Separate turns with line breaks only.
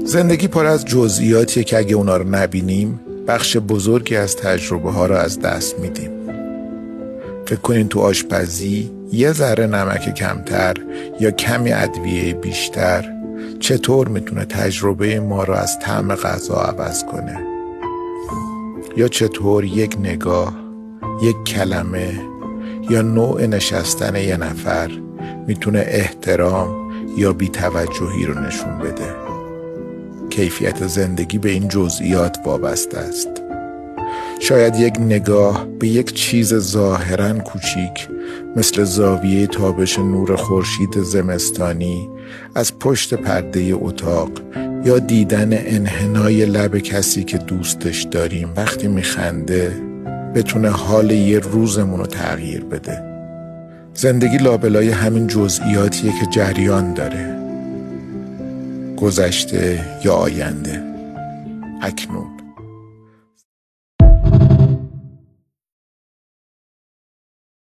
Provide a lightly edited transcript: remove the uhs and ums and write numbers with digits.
زندگی پر از جزئیاتیه که اگه اونا رو نبینیم بخش بزرگی از تجربه ها رو از دست میدیم. فکر کنین تو آشپزی یه ذره نمک کمتر یا کمی ادویه بیشتر چطور میتونه تجربه ما رو از طعم غذا عوض کنه، یا چطور یک نگاه، یک کلمه یا نوع نشستن یه نفر میتونه احترام یا بی‌توجهی رو نشون بده. کیفیت زندگی به این جزئیات وابسته است. شاید یک نگاه به یک چیز ظاهراً کوچیک مثل زاویه تابش نور خورشید زمستانی از پشت پرده اتاق یا دیدن انحنای لب کسی که دوستش داریم وقتی میخنده بتونه حال یه روزمون رو تغییر بده. زندگی لابلای همین جزئیاتیه که جریان داره، گذشته یا آینده، اکنون.